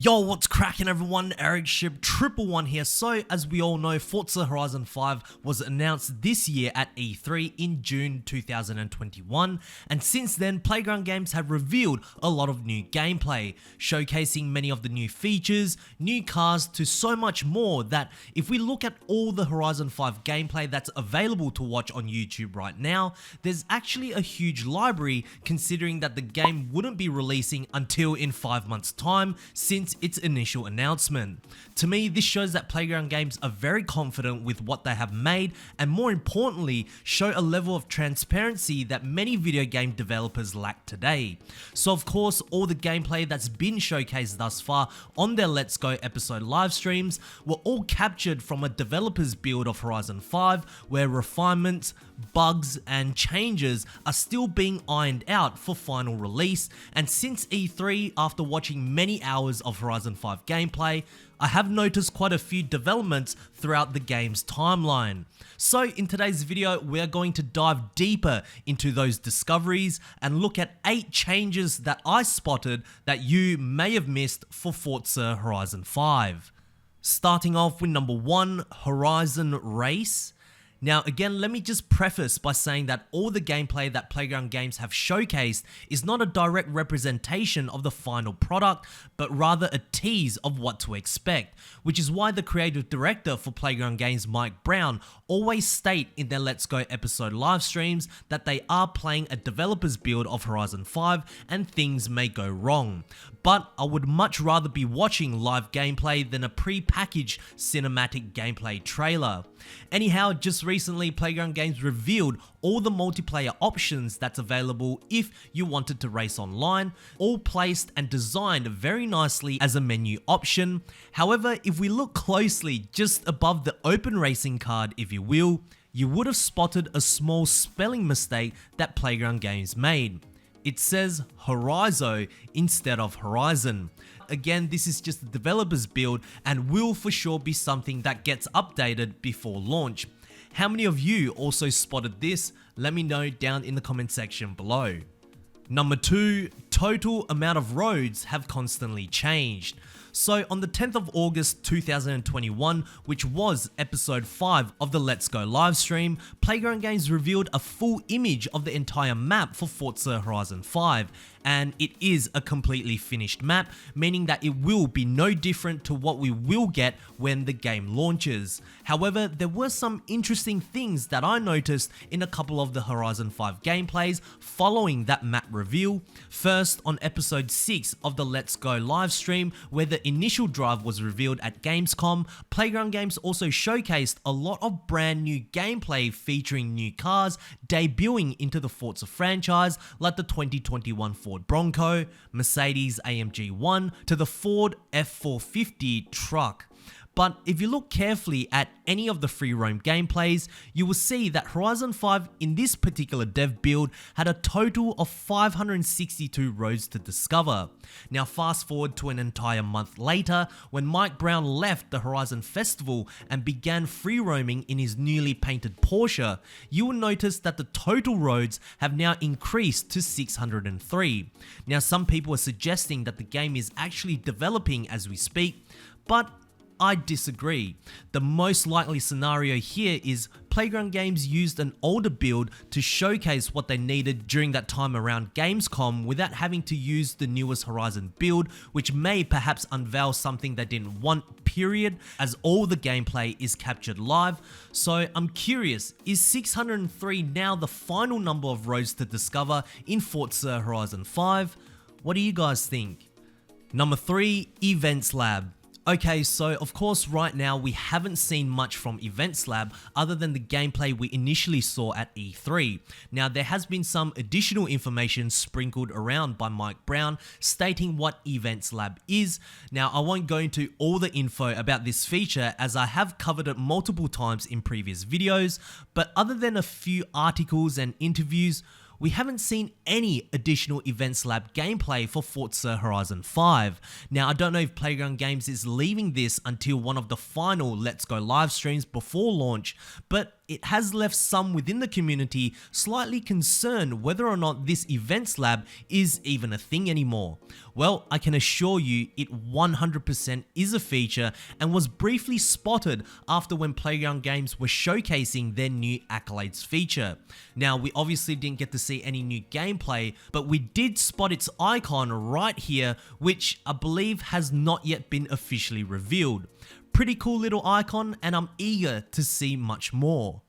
Yo, what's cracking everyone? Ericship Triple One here. So, as we all know, Forza Horizon 5 was announced this year at E3 in June 2021, and since then, Playground Games have revealed a lot of new gameplay, showcasing many of the new features, new cars, to so much more that if we look at all the Horizon 5 gameplay that's available to watch on YouTube right now, there's actually a huge library considering that the game wouldn't be releasing until in 5 months' time since its initial announcement. To me, this shows that Playground Games are very confident with what they have made, and more importantly, show a level of transparency that many video game developers lack today. So of course, all the gameplay that's been showcased thus far on their Let's Go episode live streams were all captured from a developer's build of Horizon 5, where refinements, bugs, and changes are still being ironed out for final release. And since E3, after watching many hours of Horizon 5 gameplay, I have noticed quite a few developments throughout the game's timeline. So in today's video, we are going to dive deeper into those discoveries and look at 8 changes that I spotted that you may have missed for Forza Horizon 5. Starting off with number 1, Horizon Race. Now again, let me just preface by saying that all the gameplay that Playground Games have showcased is not a direct representation of the final product, but rather a tease of what to expect, which is why the creative director for Playground Games, Mike Brown, always state in their Let's Go episode live streams that they are playing a developer's build of Horizon 5 and things may go wrong. But I would much rather be watching live gameplay than a pre-packaged cinematic gameplay trailer. Anyhow, just recently Playground Games revealed all the multiplayer options that's available if you wanted to race online, all placed and designed very nicely as a menu option. However, if we look closely just above the open racing card, if you will, you would have spotted a small spelling mistake that Playground Games made. It says Horizo instead of Horizon. Again, this is just the developer's build and will for sure be something that gets updated before launch. How many of you also spotted this? Let me know down in the comment section below. Number 2, total amount of roads have constantly changed. So on the 10th of August 2021, which was episode 5 of the Let's Go livestream, Playground Games revealed a full image of the entire map for Forza Horizon 5, and it is a completely finished map, meaning that it will be no different to what we will get when the game launches. However, there were some interesting things that I noticed in a couple of the Horizon 5 gameplays following that map reveal. First, on episode 6 of the Let's Go livestream, where the initial drive was revealed at Gamescom, Playground Games also showcased a lot of brand new gameplay featuring new cars debuting into the Forza franchise, like the 2021 Ford Bronco, Mercedes AMG 1 to the Ford F450 truck. But if you look carefully at any of the free roam gameplays, you will see that Horizon 5 in this particular dev build had a total of 562 roads to discover. Now fast forward to an entire month later, when Mike Brown left the Horizon Festival and began free roaming in his newly painted Porsche, you will notice that the total roads have now increased to 603. Now some people are suggesting that the game is actually developing as we speak, but I disagree. The most likely scenario here is Playground Games used an older build to showcase what they needed during that time around Gamescom without having to use the newest Horizon build, which may perhaps unveil something they didn't want, period, as all the gameplay is captured live. So I'm curious, is 603 now the final number of roads to discover in Forza Horizon 5? What do you guys think? Number 3, Events Lab. Okay, so of course right now we haven't seen much from Events Lab other than the gameplay we initially saw at E3. Now there has been some additional information sprinkled around by Mike Brown stating what Events Lab is. Now I won't go into all the info about this feature as I have covered it multiple times in previous videos, but other than a few articles and interviews, we haven't seen any additional Events Lab gameplay for Forza Horizon 5. Now, I don't know if Playground Games is leaving this until one of the final Let's Go live streams before launch, but it has left some within the community slightly concerned whether or not this events lab is even a thing anymore. Well, I can assure you it 100% is a feature and was briefly spotted after when Playground Games were showcasing their new Accolades feature. Now, we obviously didn't get to see any new gameplay, but we did spot its icon right here, which I believe has not yet been officially revealed. Pretty cool little icon, and I'm eager to see much more.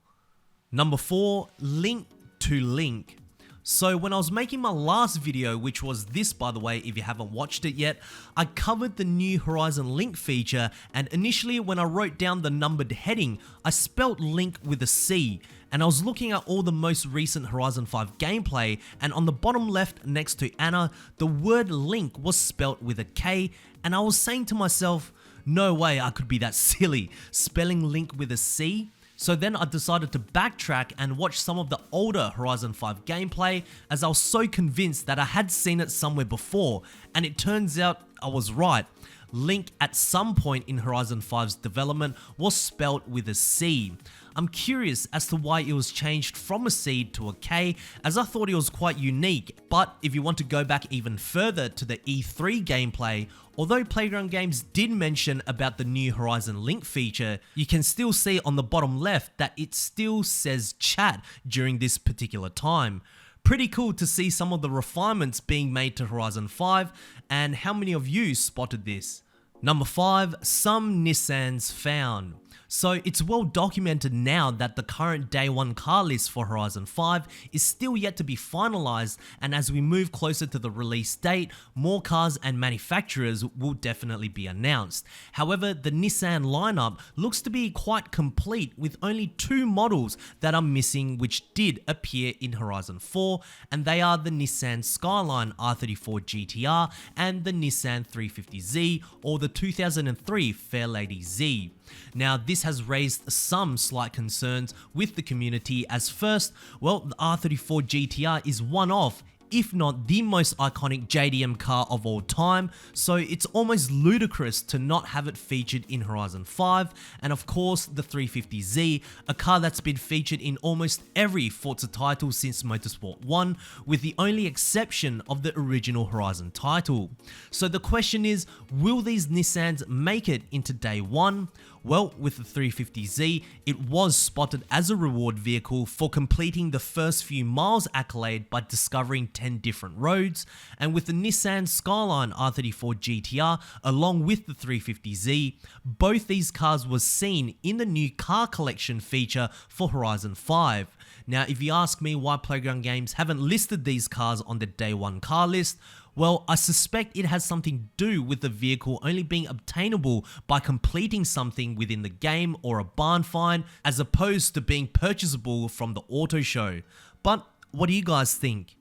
Number 4, link to LINC. So when I was making my last video, which was this by the way if you haven't watched it yet, I covered the new Horizon LINC feature, and initially when I wrote down the numbered heading, I spelt LINC with a C, and I was looking at all the most recent Horizon 5 gameplay, and on the bottom left next to Anna, the word LINC was spelt with a K, and I was saying to myself, no way I could be that silly, spelling LINC with a C. So then I decided to backtrack and watch some of the older Horizon 5 gameplay, as I was so convinced that I had seen it somewhere before, and it turns out I was right. LINC at some point in Horizon 5's development was spelt with a C. I'm curious as to why it was changed from a C to a K, as I thought it was quite unique, but if you want to go back even further to the E3 gameplay, although Playground Games did mention about the new Horizon LINC feature, you can still see on the bottom left that it still says chat during this particular time. Pretty cool to see some of the refinements being made to Horizon 5, and how many of you spotted this? Number 5, some Nissans found. So it's well documented now that the current day 1 car list for Horizon 5 is still yet to be finalized, and as we move closer to the release date, more cars and manufacturers will definitely be announced. However, the Nissan lineup looks to be quite complete, with only 2 models that are missing which did appear in Horizon 4, and they are the Nissan Skyline R34 GTR and the Nissan 350Z, or the 2003 Fairlady Z. Now, this has raised some slight concerns with the community, as first, well, the R34 GTR is one of, if not the most iconic JDM car of all time, so it's almost ludicrous to not have it featured in Horizon 5, and of course the 350Z, a car that's been featured in almost every Forza title since Motorsport 1, with the only exception of the original Horizon title. So the question is, will these Nissans make it into day 1? Well, with the 350Z, it was spotted as a reward vehicle for completing the first few miles accolade by discovering 10 different roads, and with the Nissan Skyline R34 GTR along with the 350Z, both these cars were seen in the new car collection feature for Horizon 5. Now, if you ask me why Playground Games haven't listed these cars on the day 1 car list, well, I suspect it has something to do with the vehicle only being obtainable by completing something within the game or a barn find, as opposed to being purchasable from the auto show. But what do you guys think?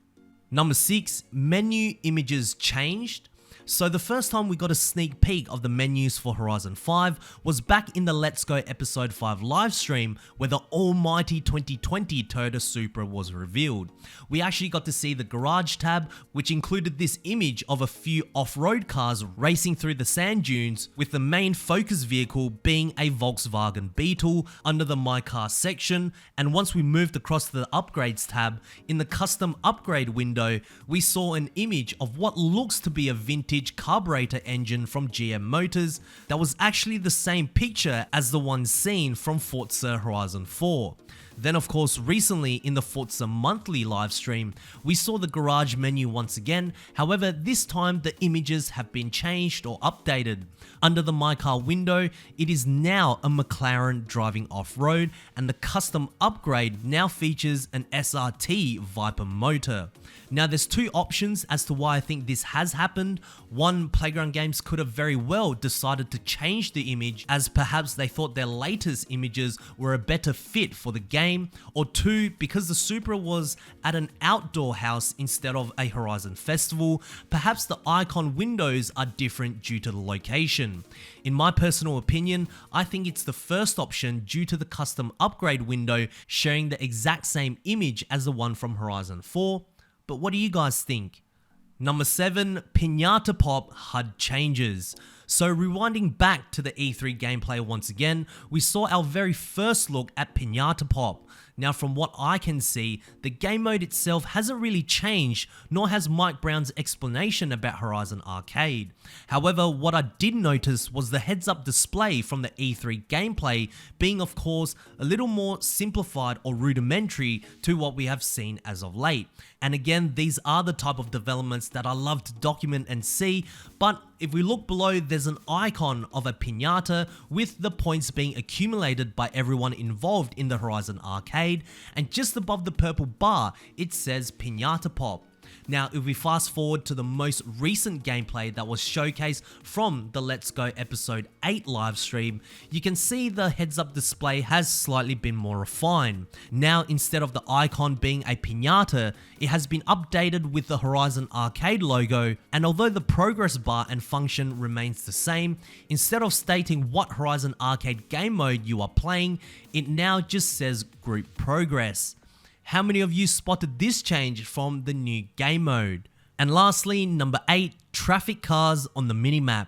Number 6, menu images changed. So the first time we got a sneak peek of the menus for Horizon 5 was back in the Let's Go Episode 5 livestream, where the almighty 2020 Toyota Supra was revealed. We actually got to see the garage tab, which included this image of a few off-road cars racing through the sand dunes, with the main focus vehicle being a Volkswagen Beetle under the My Car section. And once we moved across to the upgrades tab, in the custom upgrade window, we saw an image of what looks to be a vintage carburetor engine from GM Motors that was actually the same picture as the one seen from Forza Horizon 4. Then of course, recently in the Forza monthly livestream, we saw the garage menu once again. However, this time the images have been changed or updated. Under the My Car window, it is now a McLaren driving off-road, and the custom upgrade now features an SRT Viper motor. Now, there's 2 options as to why I think this has happened. One, Playground Games could have very well decided to change the image, as perhaps they thought their latest images were a better fit for the game. Or 2, because the Supra was at an outdoor house instead of a Horizon festival, perhaps the icon windows are different due to the location. In my personal opinion, I think it's the first option due to the custom upgrade window sharing the exact same image as the one from Horizon 4. But what do you guys think? Number 7, Pinata Pop Hud Changes. So rewinding back to the E3 gameplay once again, we saw our very first look at Pinata Pop. Now from what I can see, the game mode itself hasn't really changed, nor has Mike Brown's explanation about Horizon Arcade. However, what I did notice was the heads up display from the E3 gameplay being of course a little more simplified or rudimentary to what we have seen as of late. And again, these are the type of developments that I love to document and see, but if we look below, there's an icon of a pinata with the points being accumulated by everyone involved in the Horizon Arcade, and just above the purple bar, it says Pinata Pop. Now, if we fast forward to the most recent gameplay that was showcased from the Let's Go episode 8 livestream, you can see the heads up display has slightly been more refined. Now, instead of the icon being a pinata, it has been updated with the Horizon Arcade logo, and although the progress bar and function remains the same, instead of stating what Horizon Arcade game mode you are playing, it now just says group progress. How many of you spotted this change from the new game mode? And lastly, number 8, traffic cars on the minimap.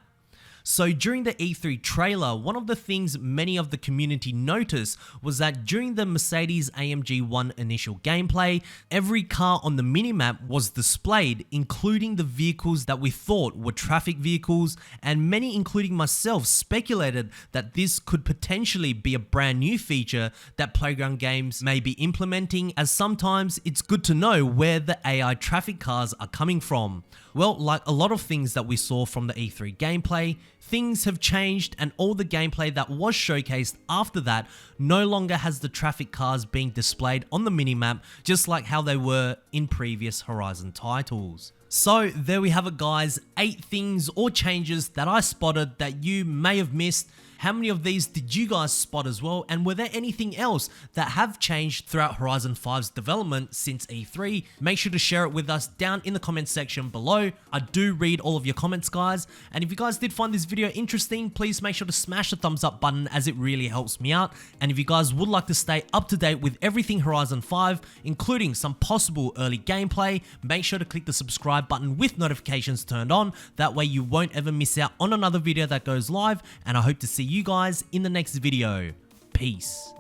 So during the E3 trailer, one of the things many of the community noticed was that during the Mercedes AMG 1 initial gameplay, every car on the minimap was displayed, including the vehicles that we thought were traffic vehicles, and many including myself speculated that this could potentially be a brand new feature that Playground Games may be implementing, as sometimes it's good to know where the AI traffic cars are coming from. Well, like a lot of things that we saw from the E3 gameplay, things have changed, and all the gameplay that was showcased after that no longer has the traffic cars being displayed on the minimap, just like how they were in previous Horizon titles. So there we have it guys, 8 things or changes that I spotted that you may have missed. How many of these did you guys spot as well? And were there anything else that have changed throughout Horizon 5's development since E3? Make sure to share it with us down in the comments section below. I do read all of your comments guys. And if you guys did find this video interesting, please make sure to smash the thumbs up button as it really helps me out. And if you guys would like to stay up to date with everything Horizon 5, including some possible early gameplay, make sure to click the subscribe button with notifications turned on. That way you won't ever miss out on another video that goes live. And I hope to see you guys in the next video. Peace.